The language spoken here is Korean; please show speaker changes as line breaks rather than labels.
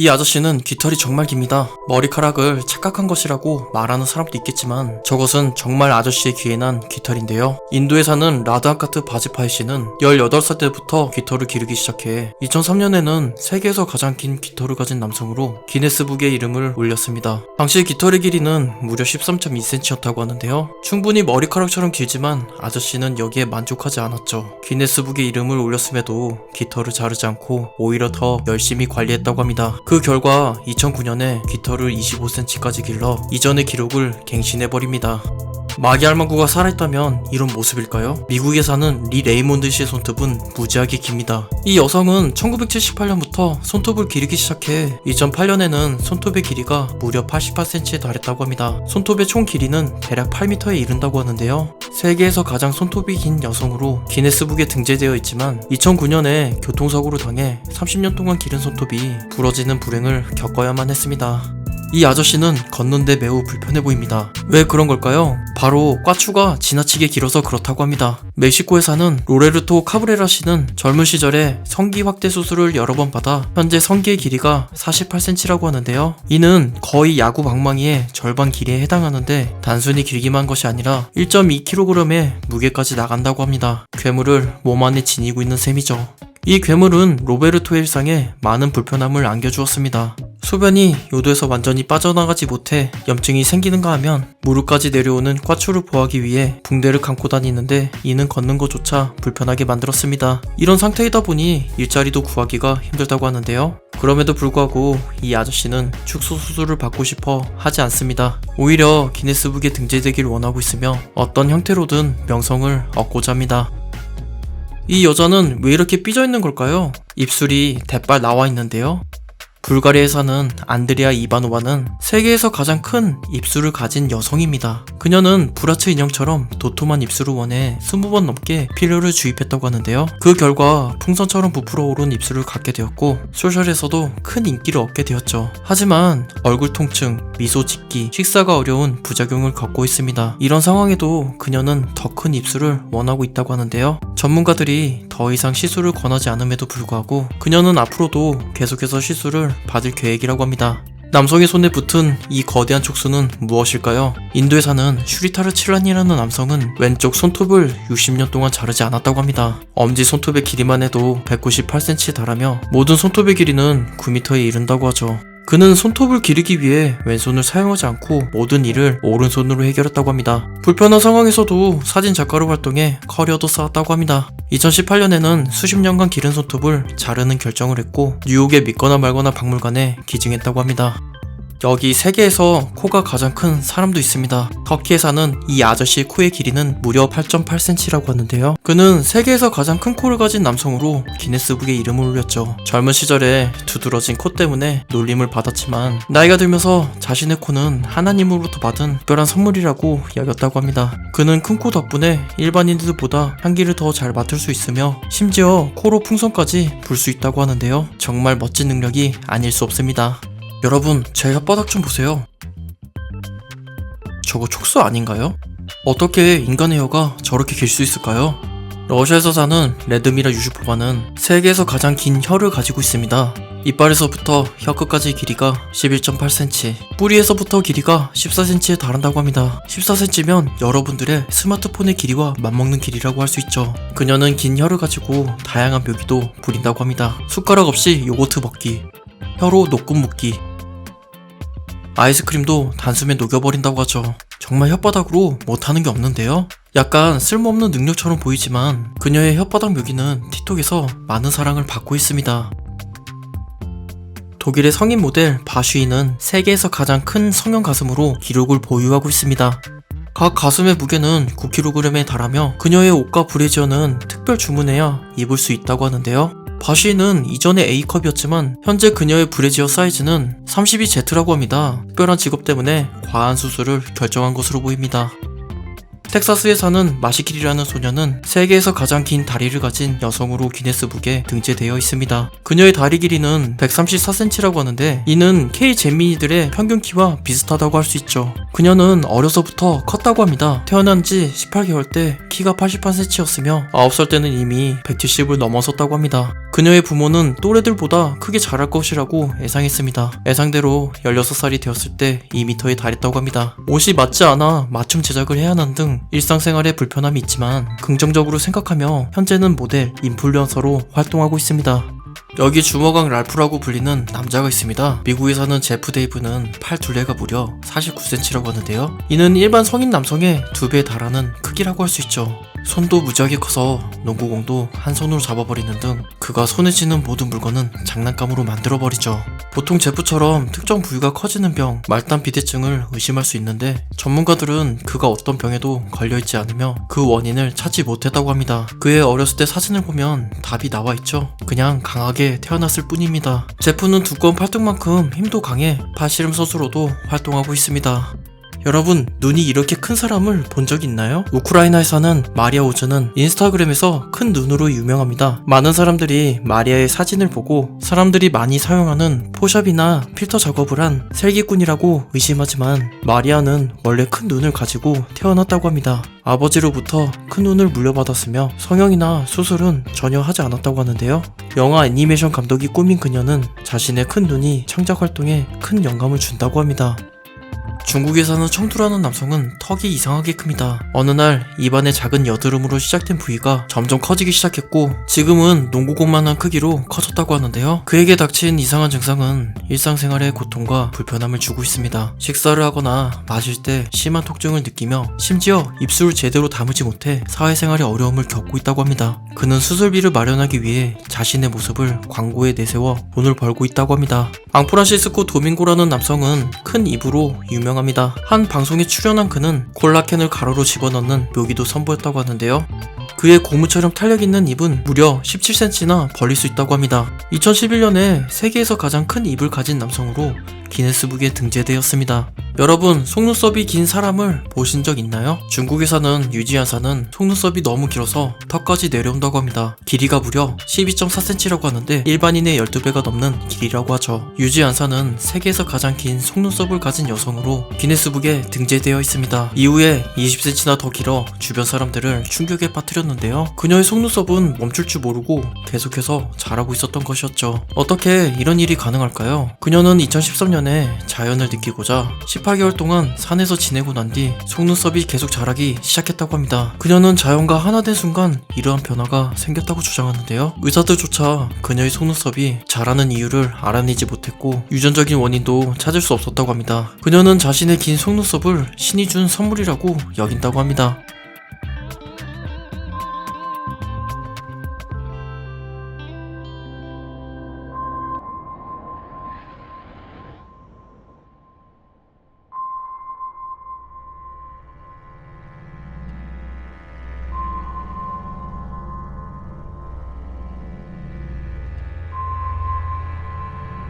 이 아저씨는 깃털이 정말 깁니다. 머리카락을 착각한 것이라고 말하는 사람도 있겠지만 저것은 정말 아저씨의 귀에 난 깃털인데요. 인도에 사는 라드하카트 바지파이 씨는 18살 때부터 깃털을 기르기 시작해 2003년에는 세계에서 가장 긴 깃털을 가진 남성으로 기네스북에 이름을 올렸습니다. 당시 깃털의 길이는 무려 13.2cm였다고 하는데요. 충분히 머리카락처럼 길지만 아저씨는 여기에 만족하지 않았죠. 기네스북에 이름을 올렸음에도 깃털을 자르지 않고 오히려 더 열심히 관리했다고 합니다. 그 결과 2009년에 깃털을 25cm까지 길러 이전의 기록을 갱신해버립니다. 마기 할망구가 살아있다면 이런 모습일까요? 미국에 사는 리 레이몬드 씨의 손톱은 무지하게 깁니다. 이 여성은 1978년부터 손톱을 기르기 시작해 2008년에는 손톱의 길이가 무려 88cm에 달했다고 합니다. 손톱의 총 길이는 대략 8m에 이른다고 하는데요. 세계에서 가장 손톱이 긴 여성으로 기네스북에 등재되어 있지만 2009년에 교통사고로 당해 30년 동안 기른 손톱이 부러지는 불행을 겪어야만 했습니다. 이 아저씨는 걷는데 매우 불편해 보입니다. 왜 그런 걸까요? 바로 꽈추가 지나치게 길어서 그렇다고 합니다. 멕시코에 사는 로레르토 카브레라 씨는 젊은 시절에 성기 확대 수술을 여러 번 받아 현재 성기의 길이가 48cm라고 하는데요. 이는 거의 야구 방망이의 절반 길이에 해당하는데 단순히 길기만 한 것이 아니라 1.2kg의 무게까지 나간다고 합니다. 괴물을 몸 안에 지니고 있는 셈이죠. 이 괴물은 로베르토의 일상에 많은 불편함을 안겨주었습니다. 소변이 요도에서 완전히 빠져나가지 못해 염증이 생기는가 하면 무릎까지 내려오는 꽈추를 보호하기 위해 붕대를 감고 다니는데 이는 걷는 것조차 불편하게 만들었습니다. 이런 상태이다 보니 일자리도 구하기가 힘들다고 하는데요. 그럼에도 불구하고 이 아저씨는 축소 수술을 받고 싶어 하지 않습니다. 오히려 기네스북에 등재되길 원하고 있으며 어떤 형태로든 명성을 얻고자 합니다. 이 여자는 왜 이렇게 삐져있는 걸까요? 입술이 대빨 나와 있는데요. 불가리아에 사는 안드리아 이바노바는 세계에서 가장 큰 입술을 가진 여성입니다. 그녀는 브라츠 인형처럼 도톰한 입술을 원해 20번 넘게 필러를 주입했다고 하는데요. 그 결과 풍선처럼 부풀어 오른 입술을 갖게 되었고 소셜에서도 큰 인기를 얻게 되었죠. 하지만 얼굴 통증, 미소 짓기, 식사가 어려운 부작용을 겪고 있습니다. 이런 상황에도 그녀는 더 큰 입술을 원하고 있다고 하는데요. 전문가들이 더 이상 시술을 권하지 않음에도 불구하고 그녀는 앞으로도 계속해서 시술을 받을 계획이라고 합니다. 남성의 손에 붙은 이 거대한 촉수는 무엇일까요? 인도에 사는 슈리타르 칠란이라는 남성은 왼쪽 손톱을 60년 동안 자르지 않았다고 합니다. 엄지 손톱의 길이만 해도 198cm에 달하며 모든 손톱의 길이는 9m에 이른다고 하죠. 그는 손톱을 기르기 위해 왼손을 사용하지 않고 모든 일을 오른손으로 해결했다고 합니다. 불편한 상황에서도 사진 작가로 활동해 커리어도 쌓았다고 합니다. 2018년에는 수십 년간 기른 손톱을 자르는 결정을 했고 뉴욕의 믿거나 말거나 박물관에 기증했다고 합니다. 여기 세계에서 코가 가장 큰 사람도 있습니다. 터키에 사는 이 아저씨의 코의 길이는 무려 8.8cm라고 하는데요. 그는 세계에서 가장 큰 코를 가진 남성으로 기네스북에 이름을 올렸죠. 젊은 시절에 두드러진 코 때문에 놀림을 받았지만 나이가 들면서 자신의 코는 하나님으로부터 받은 특별한 선물이라고 여겼다고 합니다. 그는 큰 코 덕분에 일반인들보다 향기를 더 잘 맡을 수 있으며 심지어 코로 풍선까지 불 수 있다고 하는데요. 정말 멋진 능력이 아닐 수 없습니다. 여러분, 제 혓바닥 좀 보세요. 저거 촉수 아닌가요? 어떻게 인간의 혀가 저렇게 길 수 있을까요? 러시아에서 사는 레드미라 유슈포바는 세계에서 가장 긴 혀를 가지고 있습니다. 이빨에서부터 혀 끝까지 길이가 11.8cm, 뿌리에서부터 길이가 14cm에 달한다고 합니다. 14cm면 여러분들의 스마트폰의 길이와 맞먹는 길이라고 할 수 있죠. 그녀는 긴 혀를 가지고 다양한 묘기도 부린다고 합니다. 숟가락 없이 요거트 먹기, 혀로 노끔 묶기, 아이스크림도 단숨에 녹여버린다고 하죠. 정말 혓바닥으로 못하는 게 없는데요. 약간 쓸모없는 능력처럼 보이지만 그녀의 혓바닥 묘기는 틱톡에서 많은 사랑을 받고 있습니다. 독일의 성인 모델 바슈이는 세계에서 가장 큰 성형 가슴으로 기록을 보유하고 있습니다. 각 가슴의 무게는 9kg에 달하며 그녀의 옷과 브래지어는 특별 주문해야 입을 수 있다고 하는데요. 바쉬는 이전에 A컵이었지만 현재 그녀의 브래지어 사이즈는 32Z라고 합니다. 특별한 직업 때문에 과한 수술을 결정한 것으로 보입니다. 텍사스에 사는 마시킬이라는 소녀는 세계에서 가장 긴 다리를 가진 여성으로 기네스북에 등재되어 있습니다. 그녀의 다리 길이는 134cm라고 하는데 이는 K 잼민이들의 평균 키와 비슷하다고 할 수 있죠. 그녀는 어려서부터 컸다고 합니다. 태어난 지 18개월 때 키가 88cm였으며 9살 때는 이미 170을 넘어섰다고 합니다. 그녀의 부모는 또래들보다 크게 자랄 것이라고 예상했습니다. 예상대로 16살이 되었을 때 2m에 달했다고 합니다. 옷이 맞지 않아 맞춤 제작을 해야 하는 등 일상생활에 불편함이 있지만 긍정적으로 생각하며 현재는 모델, 인플루언서로 활동하고 있습니다. 여기 주먹왕 랄프라고 불리는 남자가 있습니다. 미국에 사는 제프 데이브는 팔 둘레가 무려 49cm라고 하는데요. 이는 일반 성인 남성의 2배에 달하는 크기라고 할 수 있죠. 손도 무지하게 커서 농구공도 한 손으로 잡아버리는 등 그가 손에 쥐는 모든 물건은 장난감으로 만들어버리죠. 보통 제프처럼 특정 부위가 커지는 병, 말단 비대증을 의심할 수 있는데 전문가들은 그가 어떤 병에도 걸려있지 않으며 그 원인을 찾지 못했다고 합니다. 그의 어렸을 때 사진을 보면 답이 나와있죠. 그냥 강하게 태어났을 뿐입니다. 제프는 두꺼운 팔뚝만큼 힘도 강해 팔씨름 선수로도 활동하고 있습니다. 여러분, 눈이 이렇게 큰 사람을 본 적 있나요? 우크라이나에 사는 마리아 오즈는 인스타그램에서 큰 눈으로 유명합니다. 많은 사람들이 마리아의 사진을 보고 사람들이 많이 사용하는 포샵이나 필터 작업을 한 sel기꾼이라고 의심하지만 마리아는 원래 큰 눈을 가지고 태어났다고 합니다. 아버지로부터 큰 눈을 물려받았으며 성형이나 수술은 전혀 하지 않았다고 하는데요. 영화 애니메이션 감독이 꾸민 그녀는 자신의 큰 눈이 창작 활동에 큰 영감을 준다고 합니다. 중국에 사는 청두라는 남성은 턱이 이상하게 큽니다. 어느 날 입안에 작은 여드름으로 시작된 부위가 점점 커지기 시작했고 지금은 농구공만한 크기로 커졌다고 하는데요. 그에게 닥친 이상한 증상은 일상생활의 고통과 불편함을 주고 있습니다. 식사를 하거나 마실 때 심한 통증을 느끼며 심지어 입술을 제대로 다물지 못해 사회생활에 어려움을 겪고 있다고 합니다. 그는 수술비를 마련하기 위해 자신의 모습을 광고에 내세워 돈을 벌고 있다고 합니다. 앙프란시스코 도밍고라는 남성은 큰 입으로 유명합니다. 한 방송에 출연한 그는 콜라캔을 가로로 집어넣는 묘기도 선보였다고 하는데요. 그의 고무처럼 탄력 있는 입은 무려 17cm나 벌릴 수 있다고 합니다. 2011년에 세계에서 가장 큰 입을 가진 남성으로 기네스북에 등재되었습니다. 여러분, 속눈썹이 긴 사람을 보신 적 있나요? 중국에 사는 유지안사는 속눈썹이 너무 길어서 턱까지 내려온다고 합니다. 길이가 무려 12.4cm라고 하는데 일반인의 12배가 넘는 길이라고 하죠. 유지안사는 세계에서 가장 긴 속눈썹을 가진 여성으로 기네스북에 등재되어 있습니다. 이후에 20cm나 더 길어 주변 사람들을 충격에 빠뜨렸는데요. 그녀의 속눈썹은 멈출 줄 모르고 계속해서 자라고 있었던 것이었죠. 어떻게 이런 일이 가능할까요? 그녀는 2013년에 자연을 느끼고자 18개월 동안 산에서 지내고 난 뒤 속눈썹이 계속 자라기 시작했다고 합니다. 그녀는 자연과 하나 된 순간 이러한 변화가 생겼다고 주장하는데요. 의사들조차 그녀의 속눈썹이 자라는 이유를 알아내지 못했고 유전적인 원인도 찾을 수 없었다고 합니다. 그녀는 자신의 긴 속눈썹을 신이 준 선물이라고 여긴다고 합니다.